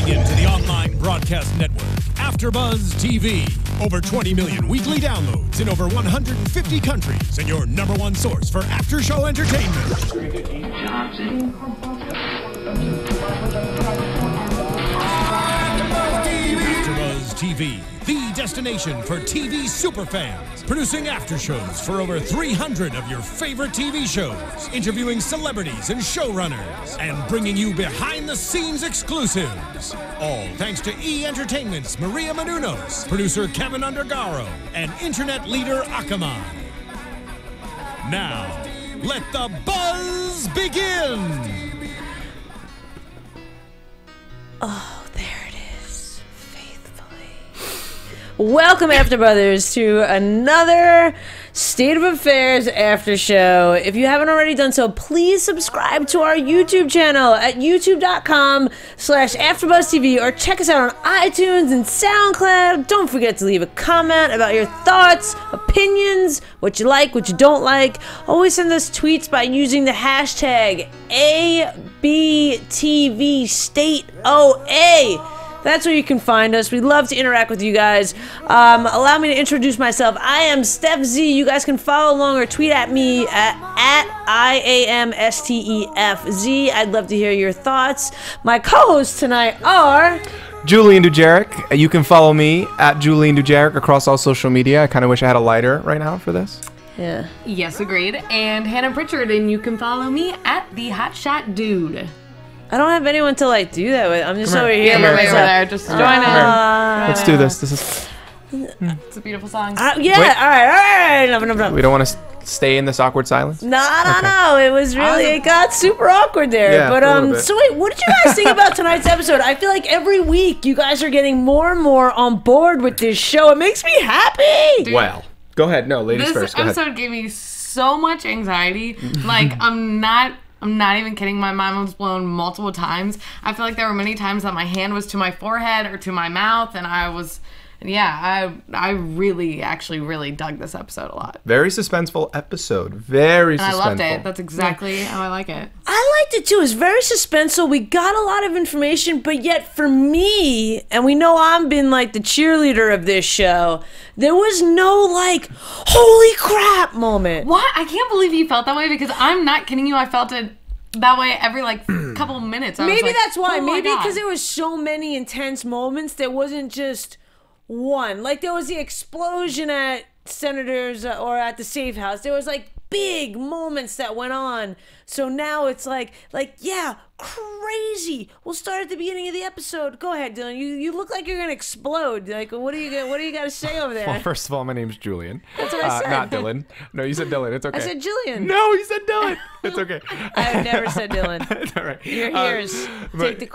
Tuning into the online broadcast network, AFTERBUZZ TV. Over 20 million weekly downloads in over 150 countries, and your #1 source for after-show entertainment. AFTERBUZZ TV, the destination for TV superfans, producing after-shows for over 300 of your favorite TV shows, interviewing celebrities and showrunners, and bringing you behind-the-scenes exclusives. All thanks to E! Entertainment's Maria Menounos, producer Kevin Undergaro, and internet leader Akamai. Now, let the buzz begin! Oh, there it is. Faithfully. Welcome, AfterBuzzers, to another State of Affairs after show. If you haven't already done so, please subscribe to our YouTube channel at youtube.com/AfterBuzzTV, or check us out on iTunes and SoundCloud. Don't forget to leave a comment about your thoughts, opinions, what you like, what you don't like. Always send us tweets by using the hashtag ABTVStateOA. That's where you can find us. We'd love to interact with you guys. Allow me to introduce myself. I am Stef Z. You guys can follow along or tweet at me at IAMSTEFZ. I'd love to hear your thoughts. My co-hosts tonight are... Julian Dujarric. You can follow me at Julian Dujarric across all social media. I kind of wish I had a lighter right now for this. Yeah. Yes, agreed. And Hannah Prichard, and you can follow me at the Hotshot Dude. I don't have anyone to like do that with. I'm just over here. Yeah, way over there. Just join in. Let's do this. This is. It's a beautiful song. Yeah. Wait. All right. Enough. We don't want to stay in this awkward silence. No. It was really. It got super awkward there. Yeah, but a little bit. So wait, what did you guys think about tonight's episode? I feel like every week you guys are getting more and more on board with this show. It makes me happy. Dude, well, go ahead. No, ladies first. Go This ahead. episode gave me so much anxiety. Like, I'm not even kidding. My mind was blown multiple times. I feel like there were many times that my hand was to my forehead or to my mouth, and I really dug this episode a lot. Very suspenseful episode. Very suspenseful. And I loved it. That's exactly how I like it. I liked it too. It was very suspenseful. We got a lot of information, but yet for me, and we know I've been like the cheerleader of this show, there was no like, holy crap moment. What? I can't believe you felt that way, because I'm not kidding you. I felt it that way every like couple minutes. Maybe that's why. Oh my Maybe God. because there was so many intense moments. There wasn't just one. Like there was the explosion at Senator's or at the safe house. There was like big moments that went on. So now it's like yeah, crazy. We'll start at the beginning of the episode. Go ahead, Dylan. You look like you're gonna explode. Like what do you got to say over there? Well, first of all, my name's Julian. That's what I said. Not Dylan. No, you said Dylan. It's okay. I said Julian. No, you said Dylan. It's okay. I've never said Dylan. It's all right. Your ears. Take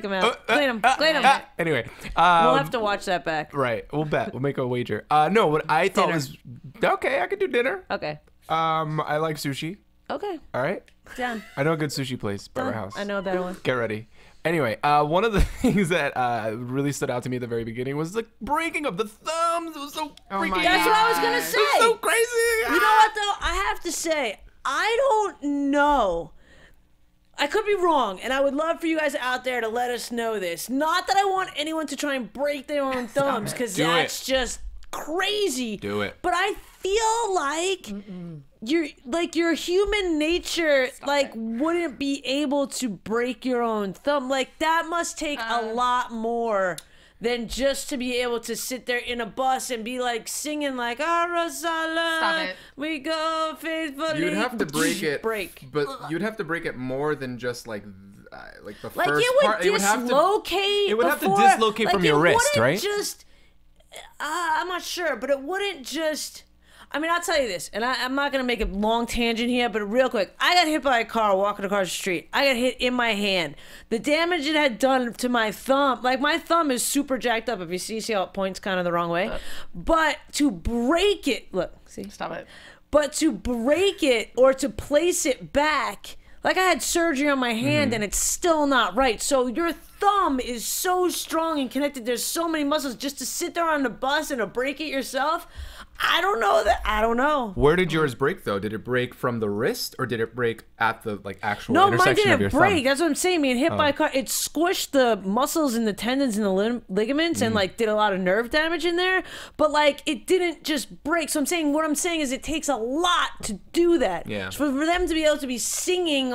them out. Clean them. Anyway. We'll have to watch that back. Right. We'll bet. We'll make a wager. No, what I thought Dinner. was okay. I could do dinner. Okay. I like sushi. Okay. All right. Done. I know a good sushi place by our Done. house. I know a better one. Get ready. Anyway, one of the things that really stood out to me at the very beginning was the breaking of the thumbs. It was so freaking. That's what I was gonna say. It was so crazy. You know what though? I have to say, I don't know. I could be wrong, and I would love for you guys out there to let us know this. Not that I want anyone to try and break their own thumbs, because that's just crazy. Do it. But I feel like your human nature wouldn't be able to break your own thumb. Like that must take a lot more than just to be able to sit there in a bus and be like singing like Arasala. Stop it. We go faithfully. You'd have to break it. But you'd have to break it more than just like the first part. It would dislocate. It would have to dislocate from your wrist, right? Just, I'm not sure, but it wouldn't just. I mean, I'll tell you this, and I'm not going to make a long tangent here, but real quick. I got hit by a car walking across the street. I got hit in my hand. The damage it had done to my thumb, like my thumb is super jacked up. If you see how it points kind of the wrong way. But to break it, look, see? Stop it. But to break it or to place it back, like I had surgery on my hand and it's still not right. So your thumb is so strong and connected. There's so many muscles just to sit there on the bus and to break it yourself. I don't know that. I don't know. Where did yours break though? Did it break from the wrist or did it break at the actual intersection of your thumb? No, mine didn't break. That's what I'm saying. Being hit by a car, it squished the muscles and the tendons and the ligaments and did a lot of nerve damage in there. But it didn't just break. So what I'm saying is it takes a lot to do that. Yeah. So for them to be able to be singing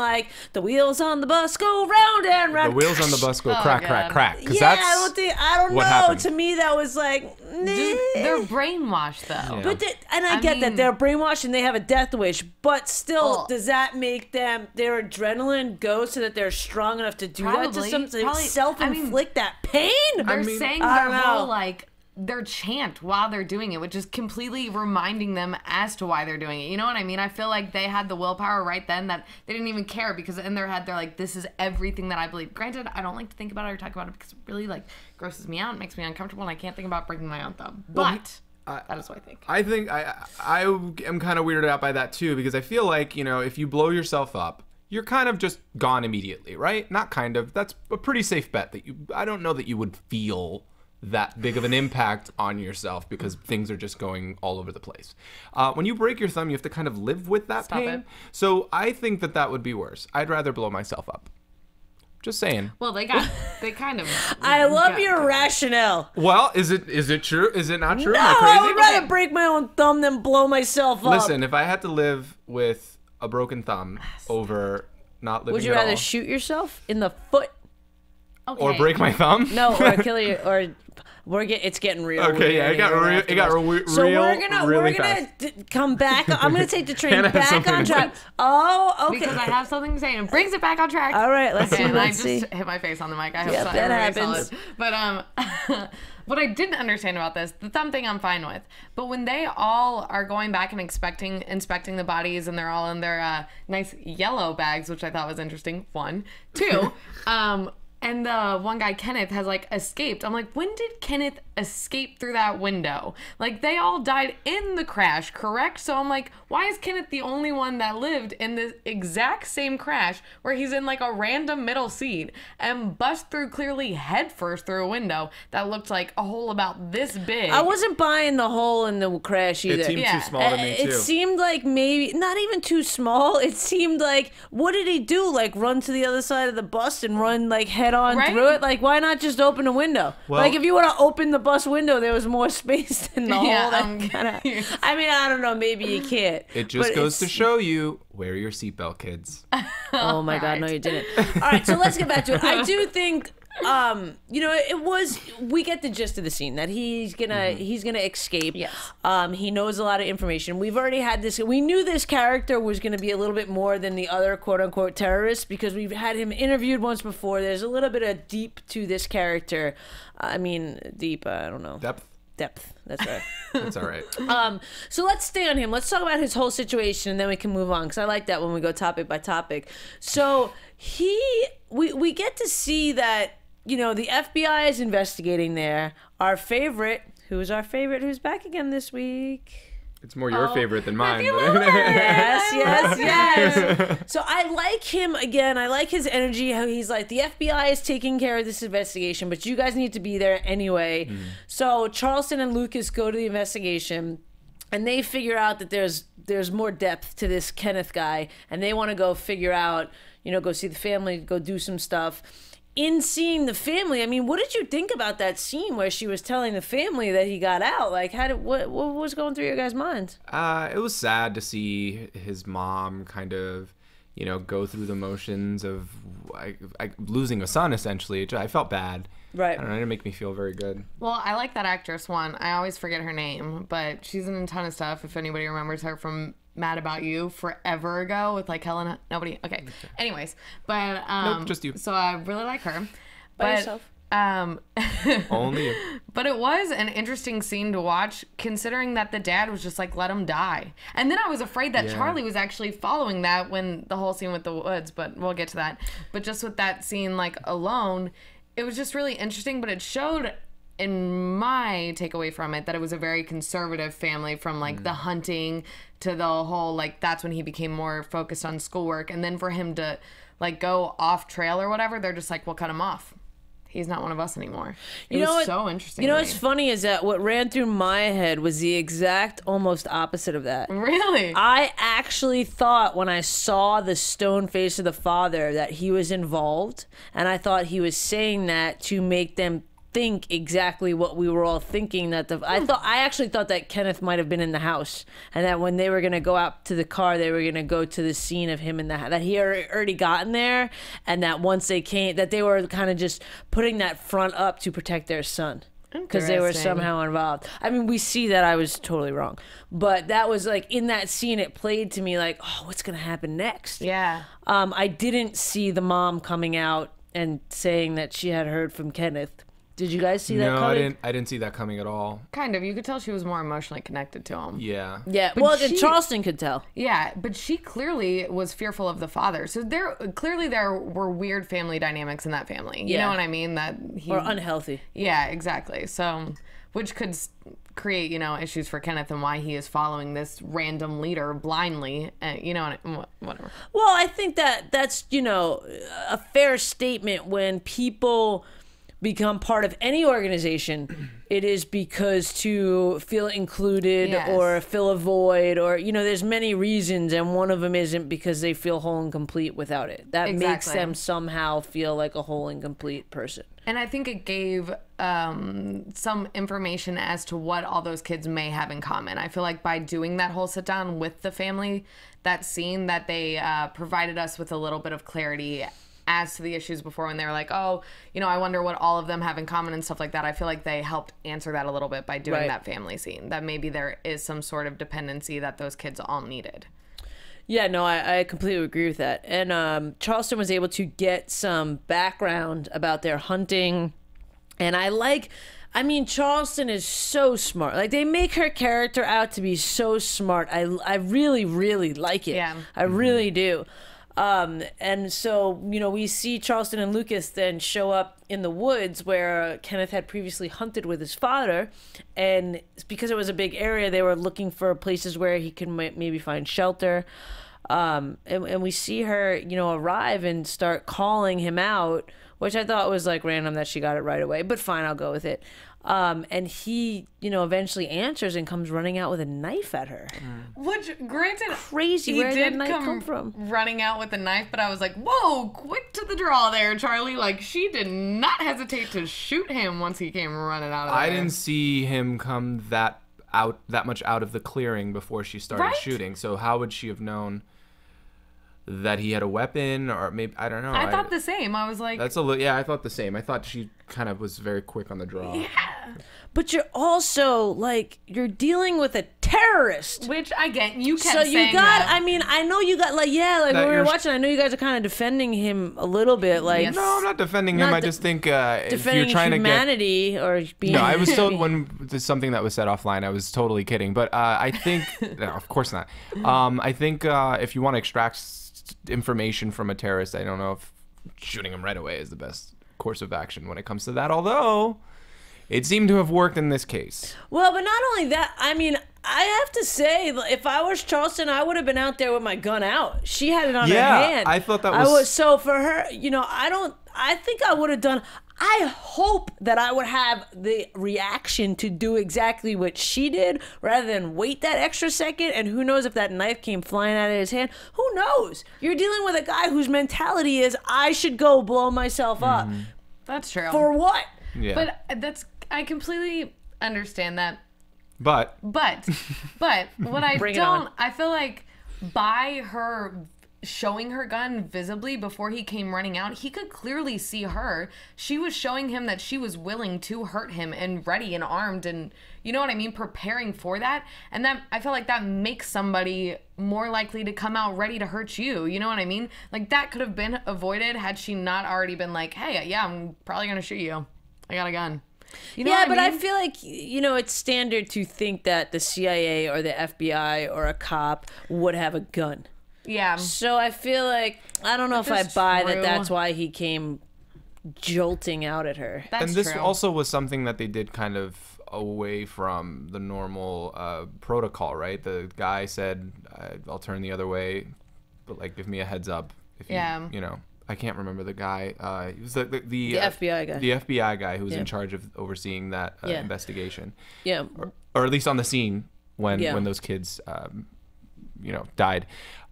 the wheels on the bus go round and round. The wheels on the bus go crack, crack, crack. Yeah, I don't know. Happened. To me, that was they're brainwashed though. Yeah. But I get that they're brainwashed and they have a death wish, but still, does that make their adrenaline go so that they're strong enough to do that to something, self-inflict that pain? They're saying their whole their chant while they're doing it, which is completely reminding them as to why they're doing it. You know what I mean? I feel like they had the willpower right then that they didn't even care because in their head they're like, this is everything that I believe. Granted, I don't like to think about it or talk about it because it really grosses me out and makes me uncomfortable and I can't think about breaking my own thumb. But that is what I think. I think I am kind of weirded out by that too because I feel like, if you blow yourself up, you're kind of just gone immediately, right? Not kind of. That's a pretty safe bet that I don't know that you would feel that big of an impact on yourself because things are just going all over the place. When you break your thumb, you have to kind of live with that pain. So I think that would be worse. I'd rather blow myself up. Just saying. Well, they kind of. I love your rationale. Well, is it true? Is it not true? No, Am I crazy? I would rather break my own thumb than blow myself up. Listen, if I had to live with a broken thumb over not living would you at rather all, shoot yourself in the foot? Okay. Or break my thumb? No, or kill you, or it's getting real. Okay, yeah, it got real. So we're gonna fast. come back. I'm gonna take the train back on track. Oh, okay. Because I have something to say and it brings it back on track. All right, let's see. And I just hit my face on the mic. I hope so. That happens. But what I didn't understand about this, the thumb thing I'm fine with. But when they all are going back and inspecting the bodies and they're all in their nice yellow bags, which I thought was interesting. 1, 2. And the one guy, Kenneth, has escaped. I'm like, when did Kenneth escape through that window? They all died in the crash, correct? So I'm like, why is Kenneth the only one that lived in the exact same crash where he's in a random middle seat and bust through clearly headfirst through a window that looked like a hole about this big? I wasn't buying the hole in the crash either. It seemed too small to me too. It seemed like maybe not even too small. It seemed like, what did he do? Run to the other side of the bus and run head on through it? Why not just open a window? Well, if you would have opened the bus window, there was more space than the hole. I mean, I don't know. Maybe you can't. It just goes to show you, wear your seatbelt, kids. Oh my God, no, you didn't. All right, so let's get back to it. I do think, we get the gist of the scene that he's gonna escape. Yes. He knows a lot of information. We've already had this. We knew this character was gonna be a little bit more than the other quote unquote terrorists because we've had him interviewed once before. There's a little bit of deep to this character. I mean, deep. I don't know. Depth. That's right. That's all right. So let's stay on him. Let's talk about his whole situation, and then we can move on because I like that when we go topic by topic. So we get to see that the FBI is investigating there. Our favorite, who's Who's back again this week? It's more your favorite than mine. Yes. So I like him again. I like his energy. How he's like, the FBI is taking care of this investigation, but you guys need to be there anyway. So Charleston and Lucas go to the investigation, and they figure out that there's more depth to this Kenneth guy, and they want to go figure out, go see the family, go do some stuff. In seeing the family, I mean, what did you think about that scene where she was telling the family that he got out? What was going through your guys' minds? It was sad to see his mom kind of, go through the motions of losing a son, essentially. I felt bad. Right. I don't know, it didn't make me feel very good. Well, I like that actress one. I always forget her name, but she's in a ton of stuff. If anybody remembers her from Mad About You forever ago with Helen. Nobody. Okay. Anyways, but nope, just you. So I really like her. By yourself. Only you. But it was an interesting scene to watch, considering that the dad was just let him die. And then I was afraid that Charlie was actually following that when the whole scene with the woods, but we'll get to that. But just with that scene alone, it was just really interesting, but it showed, in my takeaway from it, that it was a very conservative family, from the hunting to the whole that's when he became more focused on schoolwork, and then for him to go off trail or whatever, they're just we'll cut him off. he's not one of us anymore. You know what? So interesting. You know to what's me. funny is that what ran through my head was the exact almost opposite of that. Really? I actually thought when I saw the stone face of the father that he was involved, and I thought he was saying that to make them think exactly what we were all thinking. That I actually thought that Kenneth might have been in the house, and that when they were gonna go out to the car, they were gonna go to the scene of him in the house. That he already gotten there, and that once they came, that they were kind of just putting that front up to protect their son. Because they were somehow involved. I mean, we see that I was totally wrong. But that was like, in that scene, it played to me like, oh, what's going to happen next? Yeah. I didn't see the mom coming out and saying that she had heard from Kenneth. Did you guys see that coming? No, I didn't see that coming at all. Kind of. You could tell she was more emotionally connected to him. Yeah. Yeah. But Well, she- Charleston could tell. Yeah, but she clearly was fearful of the father. So there were weird family dynamics in that family. You Yeah. know what I mean? That he, Or unhealthy. yeah, exactly. So, which could create, issues for Kenneth and why he is following this random leader blindly. Whatever. Well, I think that's, a fair statement when people become part of any organization. It is because to feel included Yes. or fill a void, or there's many reasons, and one of them isn't because they feel whole and complete without it. That makes Exactly. them somehow feel like a whole and complete person. And I think it gave some information as to what all those kids may have in common. I feel like by doing that whole sit down with the family, that scene, that they provided us with a little bit of clarity as to the issues before, when they were like, oh, I wonder what all of them have in common and stuff like that. I feel like they helped answer that a little bit by doing Right. that family scene, that maybe there is some sort of dependency that those kids all needed. Yeah, no, I completely agree with that. And Charleston was able to get some background about their hunting. And Charleston is so smart. Like, they make her character out to be so smart. I really, really like it. Yeah. I really do. And so, we see Charleston and Lucas then show up in the woods where Kenneth had previously hunted with his father. And because it was a big area, they were looking for places where he could maybe find shelter. And we see her, arrive and start calling him out, which I thought was like random that she got it right away, but fine, I'll go with it. And he, eventually answers and comes running out with a knife at her. Which, granted, Crazy. he Where did that did knife come from? running out with a knife, but I was like, whoa, quick to the draw there, Charlie. Like, she did not hesitate to shoot him once he came running out of there. I didn't see him come that much out of the clearing before she started Right? shooting. So how would she have known that he had a weapon? Or maybe, I don't know. I thought the same. I was like, I thought the same. I thought she kind of was very quick on the draw. But you're also, you're dealing with a terrorist. which I get. You kept So saying you got, that. I know you got, when we were you're- watching, I know you guys are kind of defending him a little bit, Yes. No, I'm not defending him. Not I just think if defending you're trying to get... humanity or being... No, I was still, when there's something that was said offline, I was totally kidding. But I think, no, of course not. I think if you want to extract information from a terrorist, I don't know if shooting him right away is the best course of action when it comes to that. Although, it seemed to have worked in this case. Well, but not only that, I have to say, if I was Charleston, I would have been out there with my gun out. She had it on her hand. I thought that was... So for her, I think I would have done... I hope that I would have the reaction to do exactly what she did rather than wait that extra second. And who knows if that knife came flying out of his hand? Who knows? You're dealing with a guy whose mentality is, I should go blow myself up. That's true. For what? Yeah. But I completely understand that. But But what I Bring it on. I feel like by her showing her gun visibly before he came running out, he could clearly see her. She was showing him that she was willing to hurt him and ready and armed and, you know what I mean, preparing for that. And that, I feel like that makes somebody more likely to come out ready to hurt you. You know what I mean? Like, that could have been avoided had she not already been like, hey, yeah, I'm probably gonna shoot you. I got a gun. You know Yeah, what but I mean? feel like, it's standard to think that the CIA or the FBI or a cop would have a gun. Yeah. So I feel like, I don't know if I That's buy that true. that's why he came jolting out at her. That's and this true. also was something that they did kind of away from the normal protocol, right? The guy said, I'll turn the other way, but give me a heads up if you, Yeah. I can't remember the guy. He was the FBI guy. The FBI guy who was in charge of overseeing that investigation. Yeah. Or at least on the scene when those kids, died.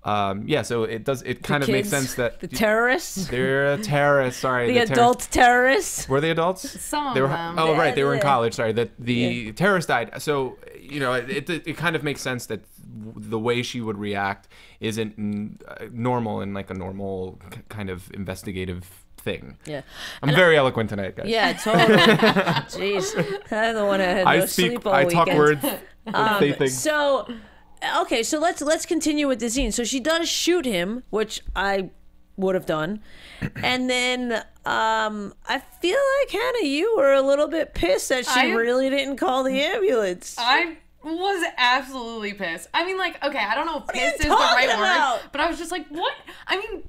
So it kind of makes sense that the terrorists. They're a terrorist. Sorry, the adult terrorists. Were they adults? Some they were, of them. Oh, right, they were in college. Sorry, the terrorist died. So it kind of makes sense that the way she would react isn't normal in like a normal kind of investigative thing. Yeah, I'm very eloquent tonight, guys. Yeah, totally. Jeez, I'm the one that had no sleep all weekend. I talk words. Say things. So. Okay, so let's continue with the scene. So she does shoot him, which I would have done, and then I feel like Hannah, you were a little bit pissed that she really didn't call the ambulance. I was absolutely pissed. I mean, like, okay, I don't know if pissed is the right word, but I was just like, what? I mean,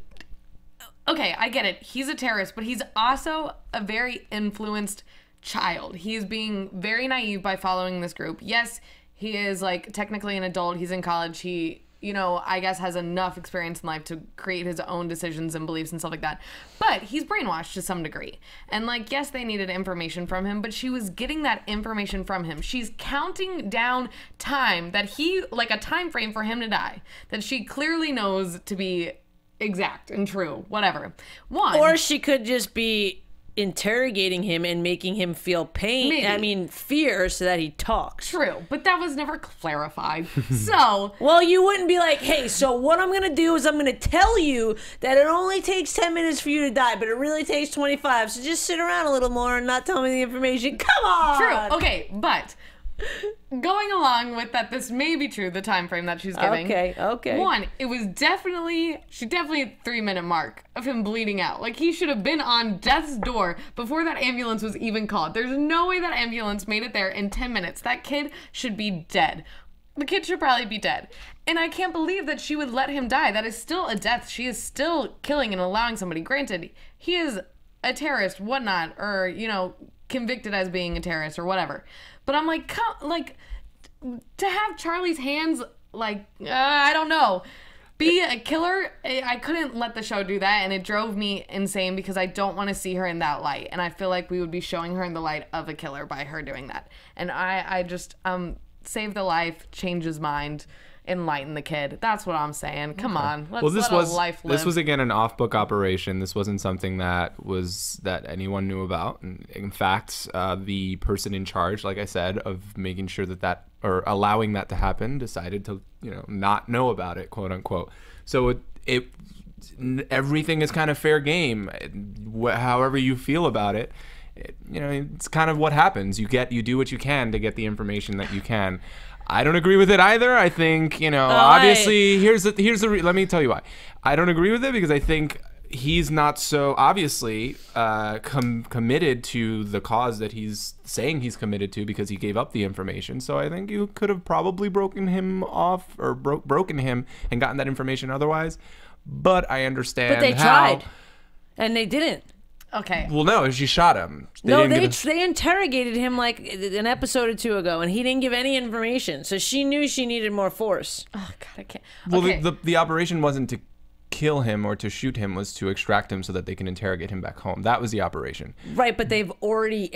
okay, I get it. He's a terrorist, but he's also a very influenced child. He is being very naive by following this group. Yes, he is, like, technically an adult. He's in college. He, I guess has enough experience in life to create his own decisions and beliefs and stuff like that. But he's brainwashed to some degree. And, like, yes, they needed information from him, but she was getting that information from him. She's counting down time that like, a time frame for him to die, that she clearly knows to be exact and true, whatever. Or she could just be interrogating him and making him feel pain. Maybe. I mean, fear, so that he talks. True, but that was never clarified. So, well, you wouldn't be like, hey, so what I'm gonna do is I'm gonna tell you that it only takes 10 minutes for you to die, but it really takes 25. So just sit around a little more and not tell me the information. Come on. True. Okay, but going along with that, this may be true, the time frame that she's giving. Okay. One, it was definitely hit 3-minute mark of him bleeding out. Like, he should have been on death's door before that ambulance was even called. There's no way that ambulance made it there in 10 minutes. That kid should be dead. The kid should probably be dead. And I can't believe that she would let him die. That is still a death. She is still killing and allowing somebody. Granted, he is a terrorist, whatnot, or, convicted as being a terrorist or whatever. But I'm like, to have Charlie's hands, like, I don't know, be a killer, I couldn't let the show do that, and it drove me insane because I don't want to see her in that light. And I feel like we would be showing her in the light of a killer by her doing that. And I just, save the life, change his mind, enlighten the kid. That's what I'm saying. Come on, let's let a life live. This was again an off-book operation. This wasn't something that anyone knew about. And in fact, the person in charge, like I said, of making sure that or allowing that to happen, decided to not know about it, quote unquote. So everything is kind of fair game. However you feel about it, it's kind of what happens. You do what you can to get the information that you can. I don't agree with it either. I think, obviously, let me tell you why. I don't agree with it because I think he's not so obviously committed to the cause that he's saying he's committed to because he gave up the information. So I think you could have probably broken him off or broken him and gotten that information otherwise. But I understand But they tried, and they didn't. Okay. Well, no, she shot him. They interrogated him like an episode or two ago, and he didn't give any information. So she knew she needed more force. Oh God, I can't. Well, okay. the operation wasn't to kill him or to shoot him, was to extract him so that they can interrogate him back home. That was the operation. Right, but they've already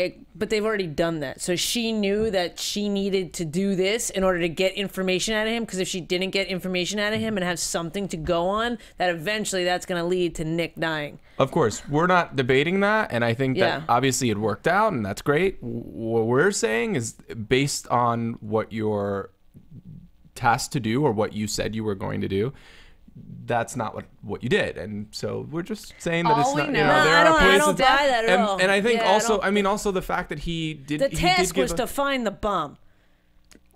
done that. So she knew that she needed to do this in order to get information out of him, because if she didn't get information out of him and have something to go on, that eventually that's going to lead to Nick dying. Of course, we're not debating that, and I think that obviously it worked out, and that's great. What we're saying is based on what you're tasked to do or what you said you were going to do. That's not what you did, and so we're just saying that it's not. I don't buy that at all. And I think also the fact that he did. The task was to find the bomb.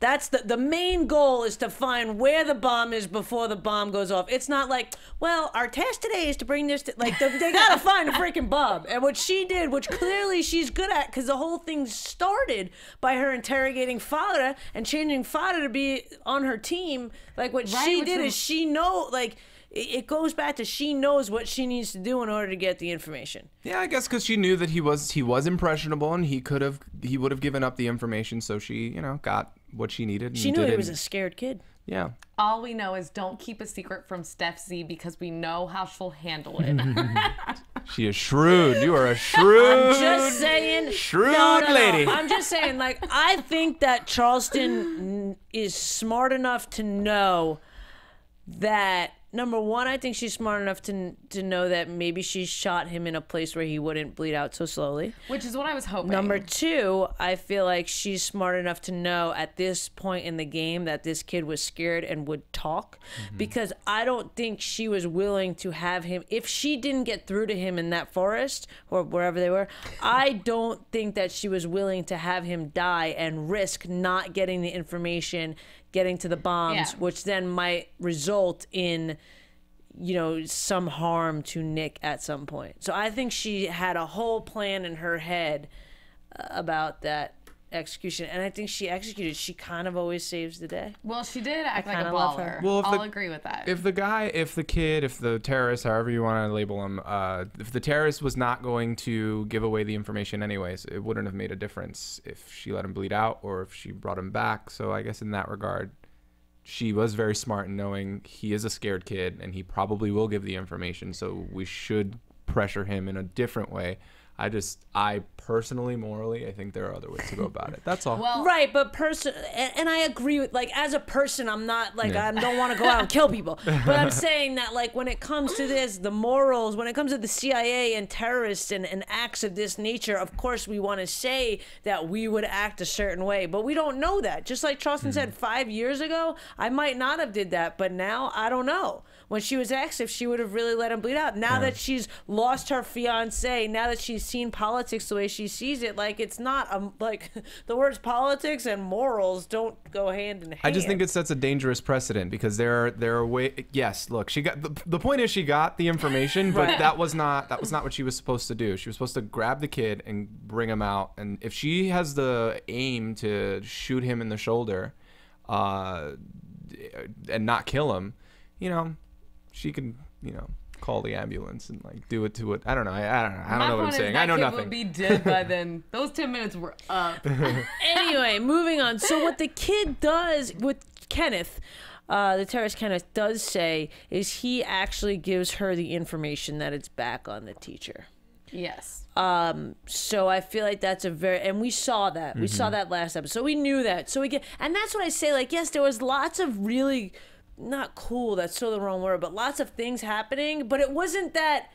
That's the main goal, is to find where the bomb is before the bomb goes off. It's not like, well, our task today is to bring this to, like, they gotta find a freaking bomb. And what she did, which clearly she's good at, because the whole thing started by her interrogating Fada and changing Fada to be on her team. Like, what she did is she it goes back to she knows what she needs to do in order to get the information. Yeah, I guess because she knew that he was impressionable and he would have given up the information, so she got what she needed. She knew he was a scared kid. Yeah. All we know is don't keep a secret from Stef Z because we know how she'll handle it. She is shrewd. You are a shrewd. I'm just saying. Shrewd lady. I'm just saying, like, I think that Charleston is smart enough to know that, number one, I think she's smart enough to know that maybe she shot him in a place where he wouldn't bleed out so slowly. Which is what I was hoping. Number two, I feel like she's smart enough to know at this point in the game that this kid was scared and would talk, because I don't think she was willing to have him, if she didn't get through to him in that forest or wherever they were, I don't think that she was willing to have him die and risk not getting the information, getting to the bombs, which then might result in, you know, some harm to Nick at some point. So I think she had a whole plan in her head about that execution, and I think she executed. She kind of always saves the day. Well, she did act like a love her. baller. Well, I'll agree with that. If the guy, if the kid, if the terrorist, however you want to label him, if the terrorist was not going to give away the information anyways, it wouldn't have made a difference if she let him bleed out or if she brought him back. So I guess in that regard, she was very smart in knowing he is a scared kid and he probably will give the information. So we should pressure him in a different way. I personally, morally, I think there are other ways to go about it. That's all. Well, Right, but and I agree with, like, as a person, I'm not, like, I don't want to go out and kill people. But I'm saying that, like, when it comes to this, the morals, when it comes to the CIA and terrorists and acts of this nature, of course we want to say that we would act a certain way, but we don't know that. Just like Charleston said, 5 years ago, I might not have did that, but now I don't know. When she was asked if she would have really let him bleed out, now that she's lost her fiance, now that she's seen politics the way she sees it, like, it's not like the words politics and morals don't go hand in hand. I just think it sets a dangerous precedent because there are way. Yes, look, she got the point is she got the information, but that was not what she was supposed to do. She was supposed to grab the kid and bring him out, and if she has the aim to shoot him in the shoulder, and not kill him, you know, she can, you know, call the ambulance and, like, do it to it. I don't know. I don't know what I'm saying. I know nothing. Would be dead by then. Those 10 minutes were up. Anyway, moving on. So what the kid does with Kenneth, the terrorist Kenneth, does say is he actually gives her the information that it's back on the teacher. Yes. So I feel like that's and we saw that. We saw that last episode. So we knew that. So and that's what I say, like, yes, there was lots of really, not cool, that's so the wrong word, but lots of things happening, but it wasn't that,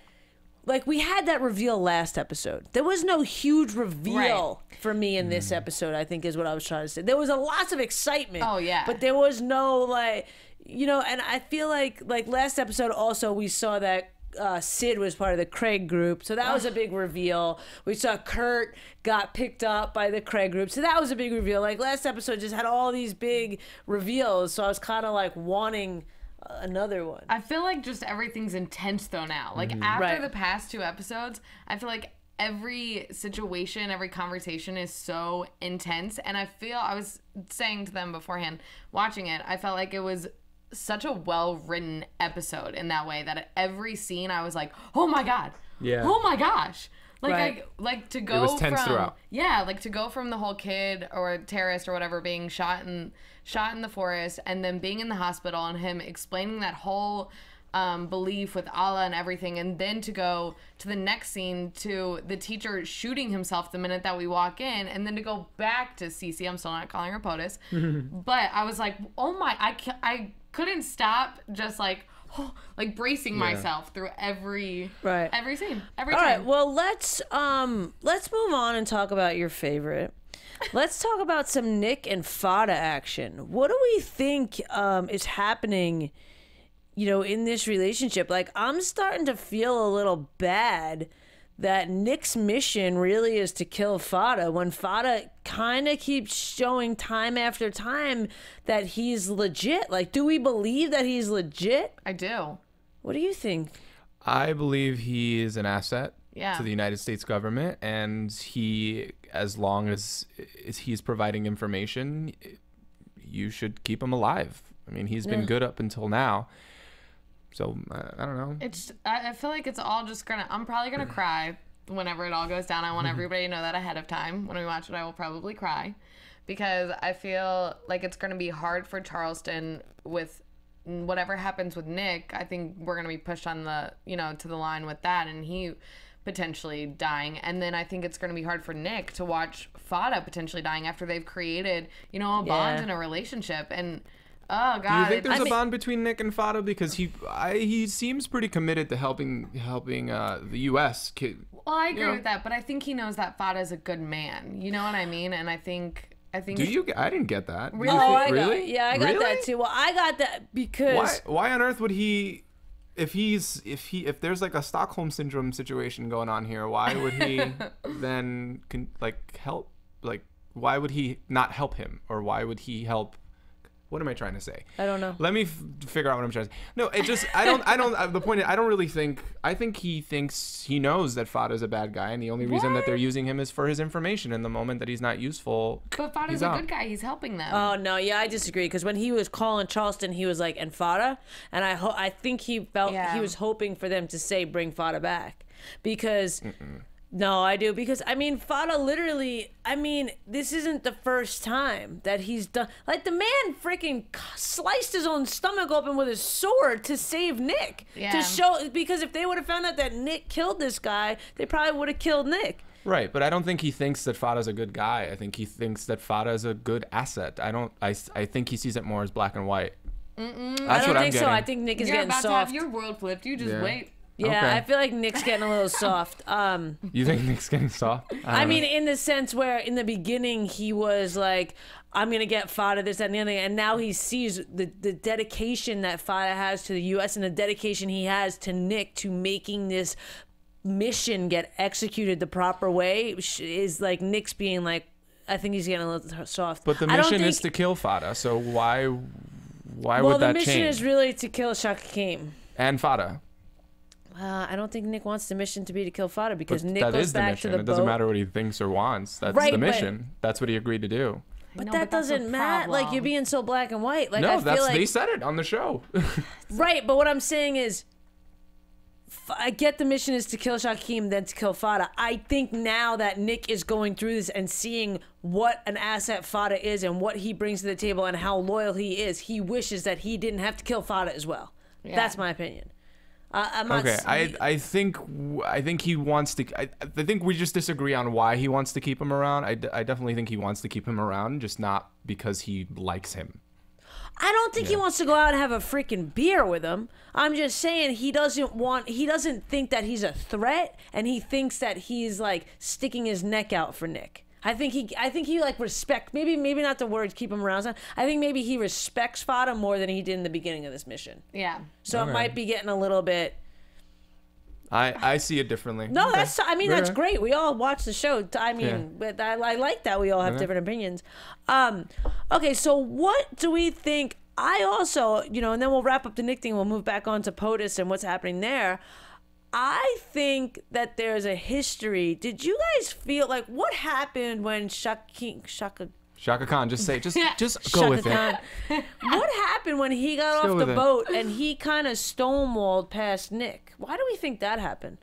like, we had that reveal last episode. There was no huge reveal for me in this episode, I think is what I was trying to say. There was a lots of excitement. Oh, yeah. But there was no, like, you know, and I feel like last episode also we saw that Sid was part of the Craig group, so that was a big reveal. We saw Kurt got picked up by the Craig group, so that was a big reveal. Like, last episode just had all these big reveals, so I was kind of like wanting another one. I feel like just everything's intense though now. Like, after the past 2 episodes, I feel like every situation, every conversation is so intense, and I was saying to them beforehand watching it, I felt like it was such a well-written episode in that way, that at every scene I was like, oh my god, oh my gosh, like, like to go it was tense from throughout. like to go from the whole kid or terrorist or whatever being shot in the forest, and then being in the hospital and him explaining that whole belief with Allah and everything, and then to go to the next scene to the teacher shooting himself the minute that we walk in, and then to go back to Cece. I'm still not calling her POTUS, but I was like, oh my, I couldn't stop just like bracing myself through every scene, every time. All right, well, let's move on and talk about your favorite. Let's talk about some Nick and Fada action. What do we think is happening, you know, in this relationship? Like, I'm starting to feel a little bad that Nick's mission really is to kill Fada, when Fada kind of keeps showing time after time that he's legit. Like, do we believe that he's legit? I do. What do you think? I believe he is an asset Yeah. to the United States government, and he, as long as he's providing information, you should keep him alive. I mean, he's been good up until now. So I don't know. I feel like it's all just I'm probably gonna cry whenever it all goes down. I want everybody to know that ahead of time. When we watch it, I will probably cry because I feel like it's going to be hard for Charleston with whatever happens with Nick. I think we're going to be pushed on the, to the line with that, and he potentially dying. And then I think it's going to be hard for Nick to watch Fada potentially dying after they've created, a bond and a relationship. And oh god, do you think there's a bond between Nick and Fada? Because he seems pretty committed to helping the U.S. kid. Well, I agree with that, but I think he knows that Fada is a good man. You know what I mean? And I think. Do you? I didn't get that. Really? Really? I got that too. Well, I got that because why on earth would he? If there's like a Stockholm syndrome situation going on here, why would he then help? Like, why would he not help him, or why would he help? What am I trying to say? I don't know. Let me figure out what I'm trying to say. No, it just I don't. The point is, I don't really think. I think he thinks he knows that Fada's a bad guy, and the only reason that they're using him is for his information. In the moment that he's not useful, but Fada's a good guy. He's helping them. Oh no, yeah, I disagree. Because when he was calling Charleston, he was like, "And Fada," and I think he felt he was hoping for them to say, "Bring Fada back," because. No, I do, because Fada literally, this isn't the first time that he's done, like, the man freaking sliced his own stomach open with his sword to save Nick, to show, because if they would have found out that Nick killed this guy, they probably would have killed Nick. Right, but I don't think he thinks that Fada's a good guy. I think he thinks that Fada is a good asset. I think he sees it more as black and white. That's I don't think so. I think Nick is getting soft. You're about to have your world flipped. You just wait. Yeah, okay. I feel like Nick's getting a little soft. You think Nick's getting soft? I mean, in the sense where in the beginning he was like, I'm going to get Fada, this, that, and the other thing. And now he sees the dedication that Fada has to the U.S. and the dedication he has to Nick to making this mission get executed the proper way is like Nick's being like, I think he's getting a little soft. But the mission is to kill Fada, so why would that change? Well, the mission is really to kill Shaka Kane. And Fada. I don't think Nick wants the mission to be to kill Fada because Nick that goes is the back mission. to the It boat. doesn't matter what he thinks or wants. That's the mission. That's what he agreed to do. But that doesn't matter. Like, you're being so black and white. Like, no, I feel like they said it on the show. Right, but what I'm saying is, I get the mission is to kill Shaquem, then to kill Fada. I think now that Nick is going through this and seeing what an asset Fada is and what he brings to the table and how loyal he is, he wishes that he didn't have to kill Fada as well. Yeah. That's my opinion. I'm not I think he wants to. I think we just disagree on why he wants to keep him around. I definitely think he wants to keep him around, just not because he likes him. I don't think he wants to go out and have a freaking beer with him. I'm just saying he doesn't think that he's a threat, and he thinks that he's like sticking his neck out for Nick. I think he like respect, maybe not the word keep him around. I think maybe he respects Fada more than he did in the beginning of this mission. Yeah. So it might be getting a little bit. I see it differently. No, that's that's great. We all watch the show. But I like that we all have different opinions. Okay, so what do we think? I also, and then we'll wrap up the Nick thing. We'll move back on to POTUS and what's happening there. I think that there's a history. Did you guys feel like what happened when Shaka Khan, just go with it. What happened when he got off the boat and he kind of stonewalled past Nick? Why do we think that happened?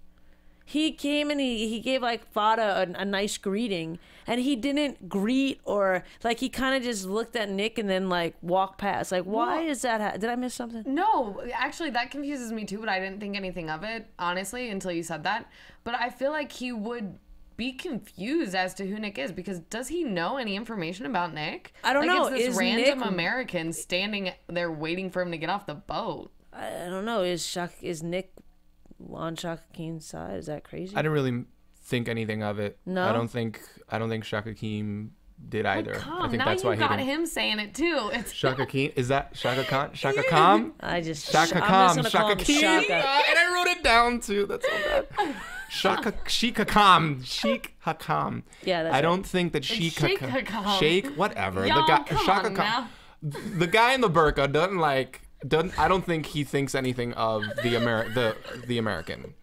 He came and he gave like Fada a nice greeting, and he didn't greet or like he kind of just looked at Nick and then like walked past. Like, why is that? Did I miss something? No, actually, that confuses me too. But I didn't think anything of it honestly until you said that. But I feel like he would be confused as to who Nick is, because does he know any information about Nick? I don't know. It's this random American standing there waiting for him to get off the boat. I don't know. Is Nick on Shaka Khan's side? Is that crazy? I didn't really think anything of it. No, I don't think Shaka Khan did either. I think now that's why he got him saying it too. It's Shaka Khan. Is that Shaka Khan? Shaka Khan? I just Shaka Khan. Shaka Khan. And I wrote it down too. That's so bad. Sheikh Hakam. Yeah, that's I don't think that Sheikh Hakam. Sheikh, whatever. Y'all, the guy, come Shaka on Khan. now. The guy in the burqa I don't think he thinks anything of the American.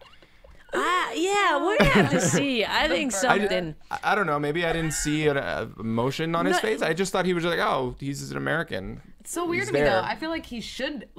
Yeah, what do you have to see? I think something. I don't know. Maybe I didn't see an emotion on his face. I just thought he was like, oh, he's an American. It's so weird to me though. I feel like he should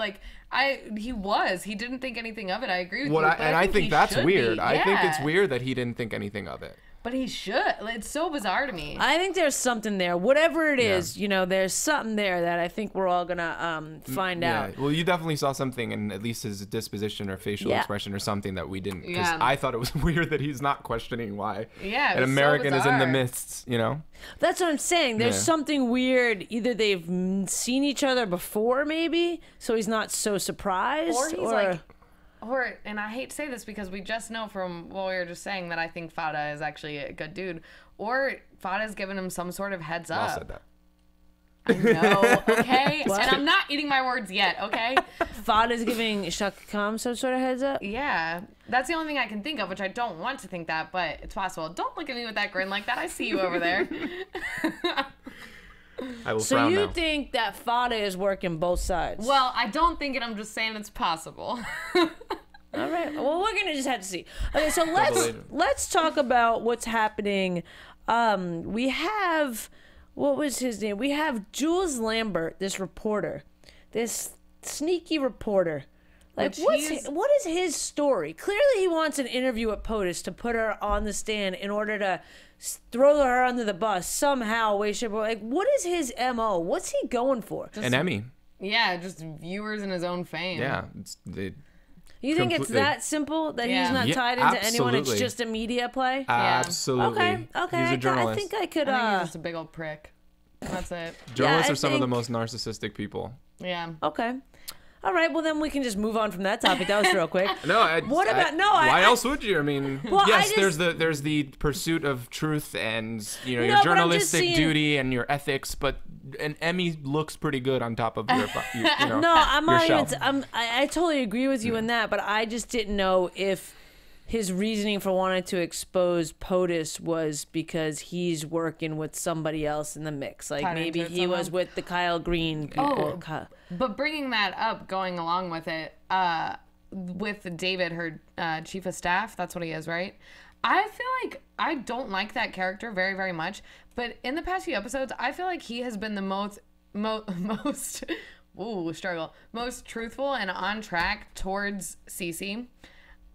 he didn't think anything of it. I agree with you. I think that's weird. Yeah. I think it's weird that he didn't think anything of it. But he should. It's so bizarre to me. I think there's something there. Whatever it is, you know, there's something there that I think we're all gonna find out. Well, you definitely saw something in at least his disposition or facial expression or something that we didn't. Because I thought it was weird that he's not questioning why an American is in the midst, you know? That's what I'm saying. There's something weird. Either they've seen each other before, maybe, so he's not so surprised. Or he's like... and I hate to say this because we just know from what we were just saying that I think Fada is actually a good dude. Or Fada's given him some sort of heads up. I said that. I know, okay? And I'm not eating my words yet, okay? Fada's giving Shaka Khan some sort of heads up? Yeah. That's the only thing I can think of, which I don't want to think that, but it's possible. Don't look at me with that grin like that. I see you over there. I will so frown you now. think that Fada is working both sides? Well, I don't think it. I'm just saying it's possible. All right. Well, we're gonna just have to see. Okay, so let's talk about what's happening. We have, what was his name? We have Jules Lambert, this reporter, this sneaky reporter. Like, what is his story? Clearly, he wants an interview at POTUS to put her on the stand in order to throw her under the bus somehow, way, shape, or like, what is his MO? What's he going for? An Emmy. Yeah, just viewers in his own fame. Yeah. You think it's that simple that he's not tied into anyone? It's just a media play? Absolutely. Okay. He's a journalist. I think I could. I think he's just a big old prick. That's it. Journalists are some of the most narcissistic people. Yeah. Okay. All right, well then we can just move on from that topic. That was real quick. Why else would you? I mean, well, yes, there's the pursuit of truth and your journalistic duty and your ethics, but an Emmy looks pretty good on top of your I totally agree with you in that, but I just didn't know if his reasoning for wanting to expose POTUS was because he's working with somebody else in the mix. Like maybe he was with the Kyle Green people. But bringing that up, going along with it, with David, her chief of staff, that's what he is, right? I feel like I don't like that character very, very much. But in the past few episodes, I feel like he has been the most truthful and on track towards Cece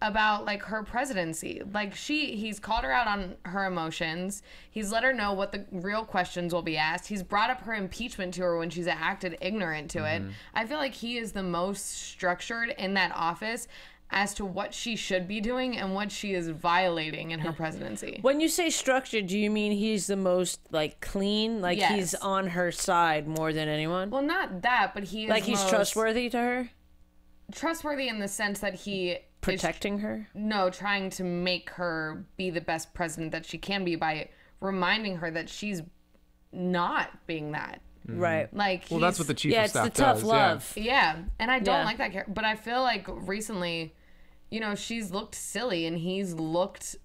about like her presidency. Like he's called her out on her emotions. He's let her know what the real questions will be asked. He's brought up her impeachment to her when she's acted ignorant to it. I feel like he is the most structured in that office as to what she should be doing and what she is violating in her presidency. When you say structured, do you mean he's the most like clean? Like he's on her side more than anyone? Well, not that, but he is like he's trustworthy to her? Trustworthy in the sense that he protecting her? No, trying to make her be the best president that she can be by reminding her that she's not being that. Right. Like, well, that's what the chief of staff does. It's the tough love. Yeah. And I don't like that character. But I feel like recently, she's looked silly and he's looked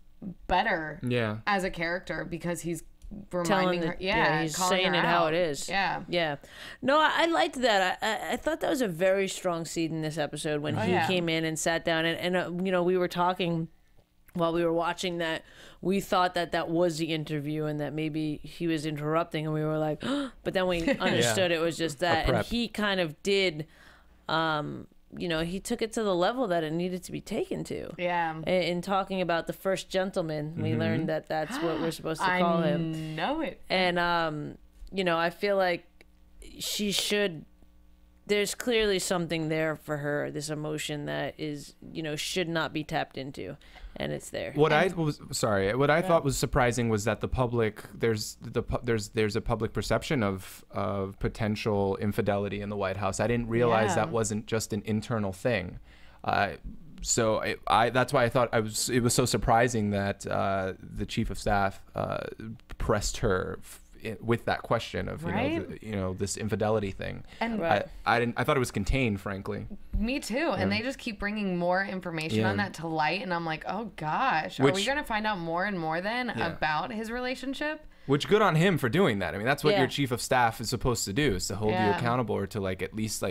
better as a character because he's reminding her. He's saying it how it is. Yeah. No, I liked that. I thought that was a very strong seed in this episode when he came in and sat down and we were talking while we were watching that. We thought that was the interview and that maybe he was interrupting and we were like, but then we understood it was just that. And he kind of did, he took it to the level that it needed to be taken to. Yeah. In talking about the first gentleman, we learned that that's what we're supposed to call him. I know it. And, I feel like she should, there's clearly something there for her, this emotion that is, should not be tapped into. And it's there. What I thought was surprising was that the public there's a public perception of potential infidelity in the White House. I didn't realize that wasn't just an internal thing. So that's why I thought it was so surprising that the chief of staff pressed her with that question of this infidelity thing. And I thought it was contained, frankly. Me too. And they just keep bringing more information on that to light, and I'm like, oh gosh, are we gonna find out more and more then about his relationship? Which good on him for doing that. I mean, that's what your chief of staff is supposed to do, is to hold you accountable, or to at least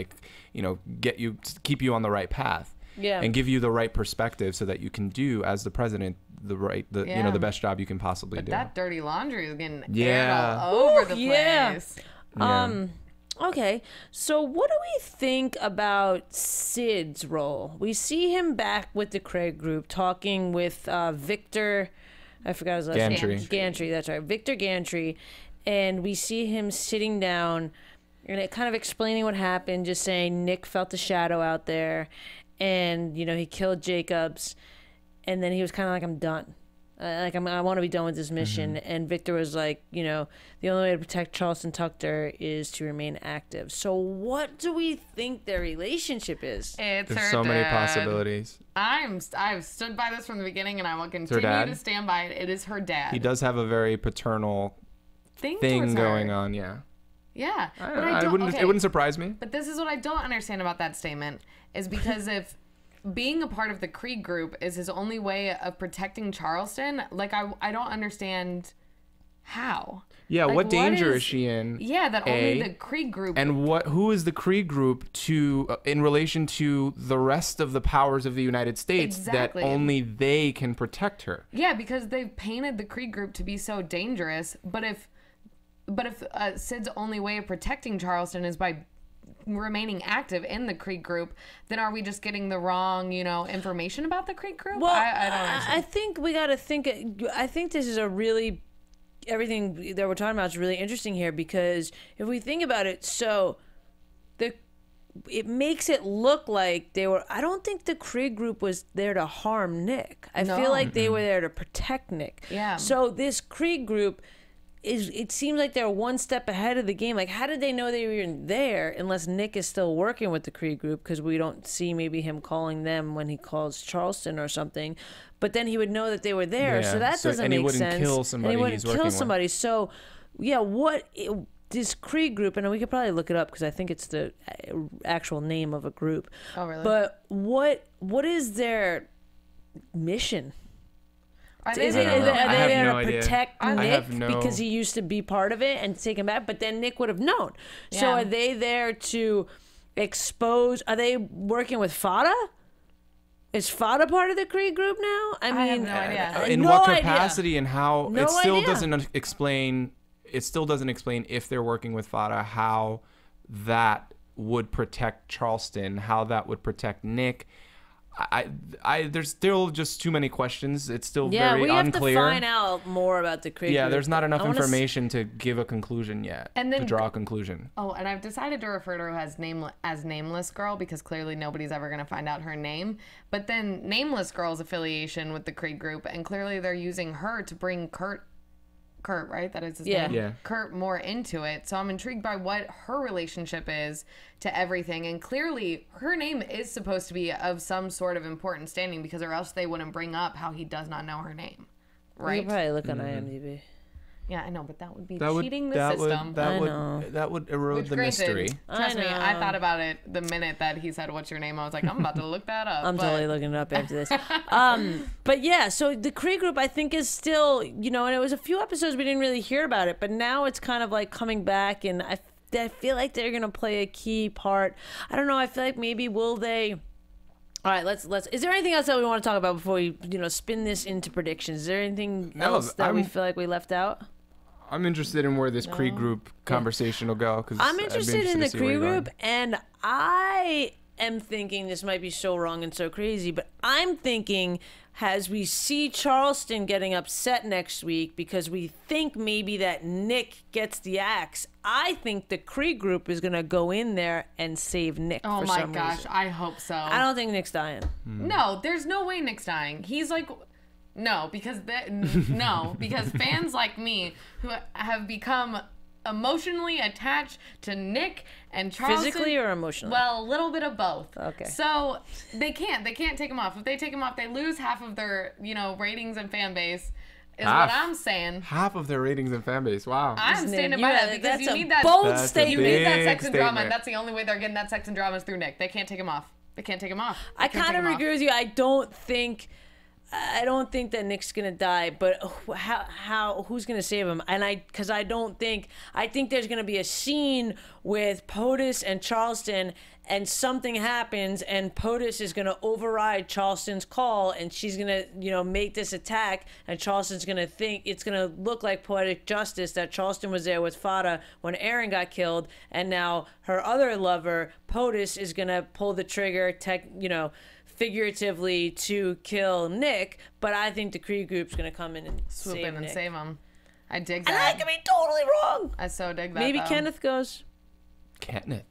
keep you on the right path. And give you the right perspective so that you can do, as the president, the best job you can possibly do. That dirty laundry is getting aired all over the place. Okay, so what do we think about Sid's role? We see him back with the Craig group talking with Victor I forgot his last Gantry. name. Gantry, that's right. Victor Gantry. And we see him sitting down and it kind of explaining what happened, just saying Nick felt the shadow out there and, you know, he killed Jacobs. And then he was kind of like, I'm done. I want to be done with this mission. And Victor was like, you know, the only way to protect Charleston Tucker is to remain active. So what do we think their relationship is? It's There's her so many dad. possibilities. I've stood by this from the beginning, and I will continue to stand by it. It is her dad. He does have a very paternal thing thing going her. on, yeah. Yeah, I wouldn't. It wouldn't surprise me. But this is what I don't understand about that statement is because if being a part of the Krieg group is his only way of protecting Charleston, like I don't understand how. Yeah, Like, what danger is is she in? Yeah, that only the Krieg group. And who is the Krieg group to in relation to the rest of the powers of the United States Exactly. that only they can protect her? Yeah, because they've painted the Krieg group to be so dangerous. But if Sid's only way of protecting Charleston is by remaining active in the Krieg group, then are we just getting the wrong, information about the Krieg group? Well, I don't understand. I think we got to think. I think this is everything that we're talking about is really interesting here because if we think about it, so it makes it look like they were. I don't think the Krieg group was there to harm Nick. I feel like they were there to protect Nick. Yeah. So this Krieg group. It seems like they're one step ahead of the game. Like, how did they know they were even there unless Nick is still working with the Krieg group? Because we don't see maybe him calling them when he calls Charleston or something. But then he would know that they were there. Yeah. So that doesn't make sense. And he wouldn't kill somebody and he wouldn't he's kill working with. somebody. So, yeah, this Krieg group, and we could probably look it up because I think it's the actual name of a group. Oh, really? But what is their mission? Are they Are they I have there no to idea. protect I Nick have no- because he used to be part of it and take him back? But then Nick would have known. So Yeah. are they there to expose? Are they working with Fada? Is Fada part of the Krieg group now? I have mean, no idea. In no what idea. capacity and how? No it still idea. doesn't explain. It still doesn't explain if they're working with Fada, how that would protect Charleston, how that would protect Nick. There's still just too many questions. It's still very we have unclear. to find out more about the Krieg Yeah, group. there's not enough I wanna information to give a conclusion yet. And then- to draw a conclusion. Oh, and I've decided to refer to her as Nameless Girl because clearly nobody's ever going to find out her name. But then Nameless Girl's affiliation with the Krieg group, and clearly they're using her to bring Kurt, right? That is his Yeah. name. Yeah. Kurt more into it. So I'm intrigued by what her relationship is to everything. And clearly her name is supposed to be of some sort of important standing because or else they wouldn't bring up how he does not know her name. You Right? could probably look on IMDb. Yeah, I know, but that would be That would cheating the that system. would that I would know. that would erode Which, the granted, mystery. Trust me, I know. thought about it the minute that he said, "What's your name?" I was like, "I'm about to look that up." I'm but totally looking it up after this. But yeah, so the Krieg group, I think, is still, and it was a few episodes we didn't really hear about it, but now it's kind of like coming back, and I feel like they're gonna play a key part. I don't know. I feel like maybe will they? All right, let's. Is there anything else that we want to talk about before we, spin this into predictions? Is there anything No, else that we I'm- feel like we left out? I'm interested in where this Krieg group conversation will go. Cause I'm I'd be interested in to the see where Krieg you're going. group, and I am thinking this might be so wrong and so crazy, but I'm thinking as we see Charleston getting upset next week because we think maybe that Nick gets the axe, I think the Krieg group is going to go in there and save Nick Oh for my some gosh, reason. I hope so. I don't think Nick's dying. No, there's no way Nick's dying. He's like, no, because because fans like me who have become emotionally attached to Nick and Charleston. Physically or emotionally? Well, a little bit of both. Okay. So they can't take him off. If they take him off, they lose half of their ratings and fan base. Is Half. what I'm saying. Half of their ratings and fan base. Wow. I'm standing by that because that's you a need that. bold That's a statement. You need that big sex and drama, statement. and that's the only way they're getting that sex and drama is through Nick. They can't take him off. They can't take him off. I kind of agree with you. I don't think that Nick's gonna die, but who's gonna save him? And I think there's gonna be a scene with POTUS and Charleston, and something happens, and POTUS is gonna override Charleston's call, and she's gonna make this attack, and Charleston's gonna think it's gonna look like poetic justice that Charleston was there with Fada when Aaron got killed, and now her other lover POTUS is gonna pull the trigger, figuratively to kill Nick, but I think the Kree group's gonna come in and Swoop save in and Nick. save him. I dig And I that. could be totally wrong. I so dig that. Maybe though. Kenneth goes. Kenneth.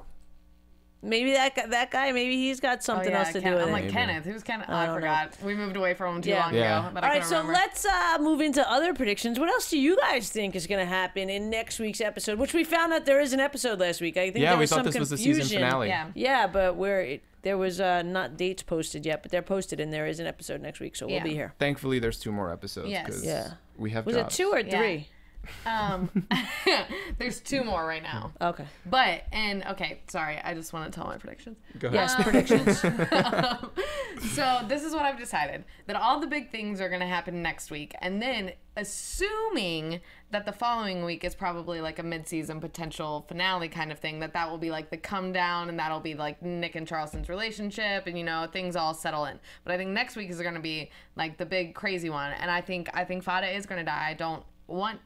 Maybe that guy. Maybe he's got something else to do with I'm it. like, Kenneth. Who's Kenneth? Oh, I I don't know. forgot. We moved away from him too long Yeah. ago. That All I right, couldn't so remember. let's move into other predictions. What else do you guys think is going to happen in next week's episode? Which we found out there is an episode last week. I think Yeah, there we was thought some this was confusion. the season finale. Yeah. Yeah, but there was not dates posted yet, but they're posted and there is an episode next week, so we'll Yeah. be here. Thankfully, there's 2 more episodes. Yes. 'Cause Yeah. we have Was jobs. it 2 or Yeah. 3? There's 2 more right now. Okay. But, okay, sorry. I just want to tell my predictions. Go ahead. Yes, predictions. So this is what I've decided, that all the big things are going to happen next week, and then assuming that the following week is probably like a mid-season potential finale kind of thing, that will be like the come down, and that'll be like Nick and Charleston's relationship, and things all settle in. But I think next week is going to be like the big crazy one, and I think Fada is going to die. I don't want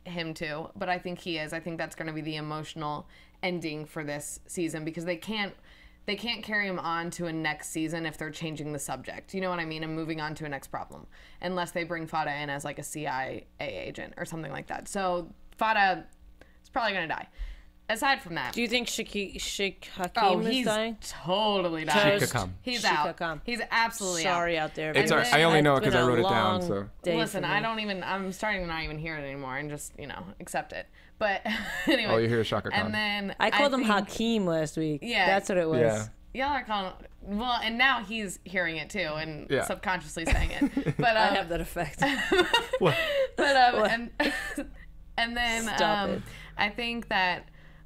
him to, but I think he is. I think that's going to be the emotional ending for this season, because they can't carry him on to a next season if they're changing the subject. You know what I mean? And moving on to a next problem. Unless they bring Fada in as like a CIA agent or something like that. So Fada is probably going to die. Aside from that. Do you think Sheikh Hakim Oh, is he's dying? totally dying. Sheikh Hakim. He's Sheikh out. Hakim. He's absolutely Sorry out. out there. It's man. all right. I only know it It's 'cause I been a wrote it down, long so. day Listen, for me. I'm starting to not even hear it anymore and just, accept it. But anyway. All you hear is Shaka Khan. And then I called him think- Hakeem last week. Yeah. That's what it was. Yeah. Y'all are calling. Well, and now he's hearing it too and Yeah. subconsciously saying it. But I have that effect. What? But and then Stop it. I think that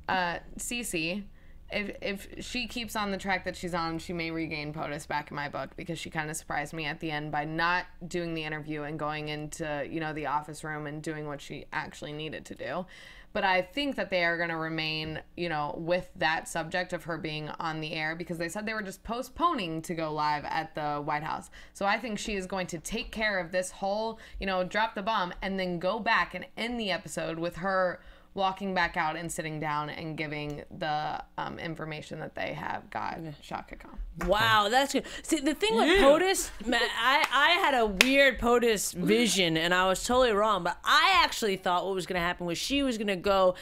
Cece, if she keeps on the track that she's on, she may regain POTUS back in my book, because she kind of surprised me at the end by not doing the interview and going into the office room and doing what she actually needed to do. But I think that they are going to remain, with that subject of her being on the air, because they said they were just postponing to go live at the White House. So I think she is going to take care of this whole, drop the bomb, and then go back and end the episode with her walking back out and sitting down and giving the information that they have got Shaka Khan. Wow, that's good. See, the thing with POTUS, man, I had a weird POTUS vision, and I was totally wrong. But I actually thought what was going to happen was she was going to go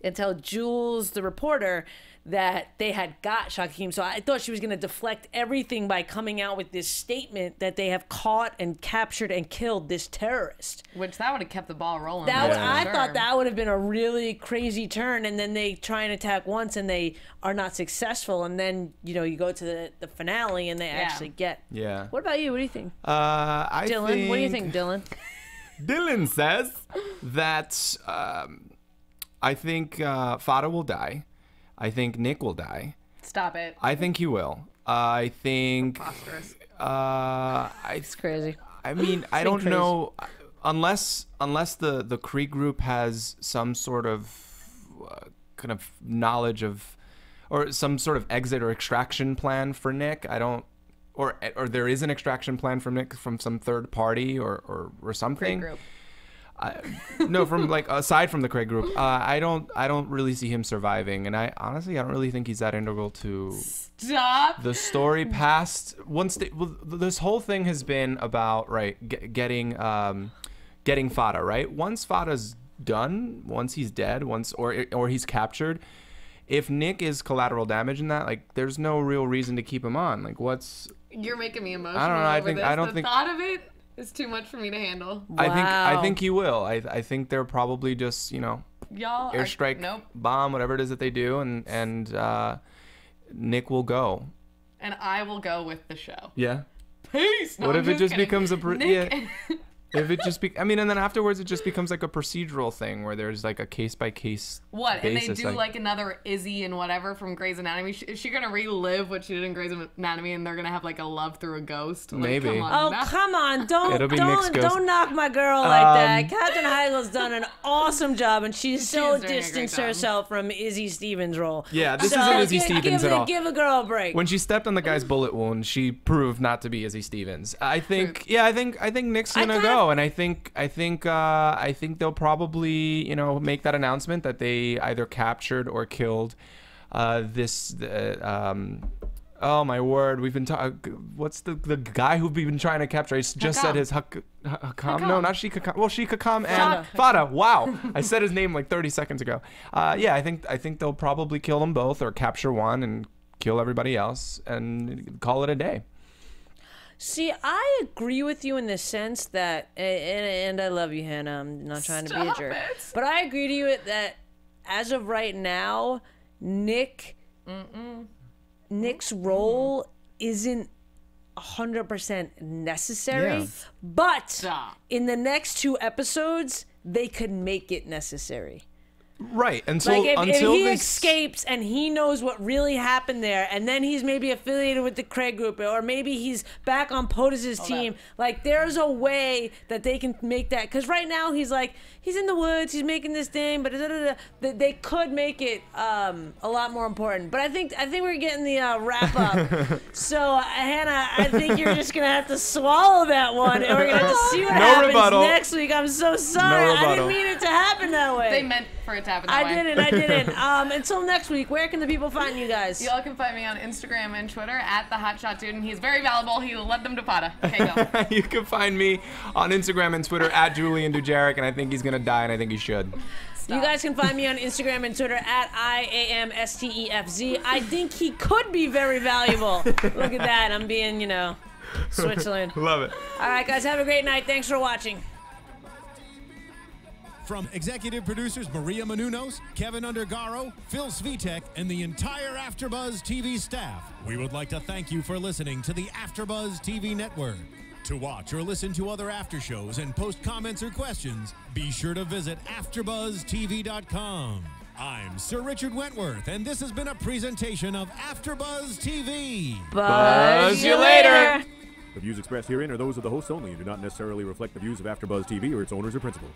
and tell Jules, the reporter, that they had got Shakim. So I thought she was going to deflect everything by coming out with this statement that they have caught and captured and killed this terrorist. Which that would have kept the ball rolling. That for I sure. thought that would have been a really crazy turn, and then they try and attack once and they are not successful, and then you go to the finale and they actually get. Yeah. What about you? What do you think, Dylan, What do you think, Dylan? Dylan says that I think Fada will die. I think Nick will die. Stop it. I think he will. I think. Preposterous. It's crazy. I mean, I don't crazy. know, unless the Kree group has some sort of kind of knowledge of, or some sort of exit or extraction plan for Nick. I don't, or there is an extraction plan for Nick from some third party or something. Kree group. No, from like aside from the Craig group, I don't really see him surviving, and I don't really think he's that integral to Stop. the story past this whole thing has been about getting Fada, right? Once Fada's done, once he's dead, or he's captured, if Nick is collateral damage in that, like there's no real reason to keep him on. Like You're making me emotional. I don't know. Over this. I don't the think thought of it is too much for me to handle. I Wow. think he will. I think they're probably just Y'all airstrike, Nope. bomb, whatever it is that they do, and Nick will go. And I will go with the show. Yeah. Peace. No, What I'm if it just kidding. becomes a Nick yeah? If it just I mean, and then afterwards it just becomes like a procedural thing where there's like a case by case. What? And they basis, do like another Izzy and whatever from Grey's Anatomy. Is she gonna relive what she did in Grey's Anatomy, and they're gonna have like a love through a ghost? Like, Maybe. Come on, Oh, now. come on. It'll be Nick's ghost. Don't knock my girl like that. Captain Heigl's done an awesome job, and she's so doing a great distanced job. herself from Izzy Stevens' role. Yeah, this So isn't Izzy give- Stevens give at all. Give a girl a break. When she stepped on the guy's bullet wound, she proved not to be Izzy Stevens. I think, Truth. yeah, I think Nick's gonna kind go, and I think they'll probably make that announcement that they either captured or killed this Oh my word, we've been talking. What's the guy who we've been trying to capture? I just said his Hakam. No, not Shikakam. Well, Shikakam and Fada. Wow, I said his name like 30 seconds ago. Yeah, I think they'll probably kill them both or capture one and kill everybody else and call it a day. See, I agree with you in the sense that, and I love you, Hannah. I'm not trying to be a jerk, but I agree to you that as of right now, Nick's role isn't 100% necessary, but in the next 2 episodes, they could make it necessary. Right, and so like until if he escapes and he knows what really happened there, and then he's maybe affiliated with the Craig group, or maybe he's back on POTUS's team. Like, there's a way that they can make that. Because right now he's like, he's in the woods, he's making this thing, but they could make it a lot more important. But I think we're getting the wrap up. So Hannah, I think you're just gonna have to swallow that one, and we're gonna have to see what happens next week. I'm so sorry. I didn't mean it to happen that way. They meant for it to happen that way. I didn't. Until next week, where can the people find you guys? Y'all can find me on Instagram and Twitter at the Hotshot Dude, and he's very valuable. He led them to Pada. Okay, go. You can find me on Instagram and Twitter at Julian Dujarric, and I think he's gonna die, and I think he should. Stop. You guys can find me on Instagram and Twitter at IAMSTEFZ. I think he could be very valuable. Look at that. I'm being, Switzerland. Love it. All right, guys. Have a great night. Thanks for watching. From executive producers Maria Menounos, Kevin Undergaro, Phil Svitek, and the entire AfterBuzz TV staff, we would like to thank you for listening to the AfterBuzz TV network. To watch or listen to other after shows and post comments or questions, be sure to visit AfterBuzzTV.com. I'm Sir Richard Wentworth, and this has been a presentation of AfterBuzz TV. Buzz you later. The views expressed herein are those of the hosts only and do not necessarily reflect the views of AfterBuzz TV or its owners or principals.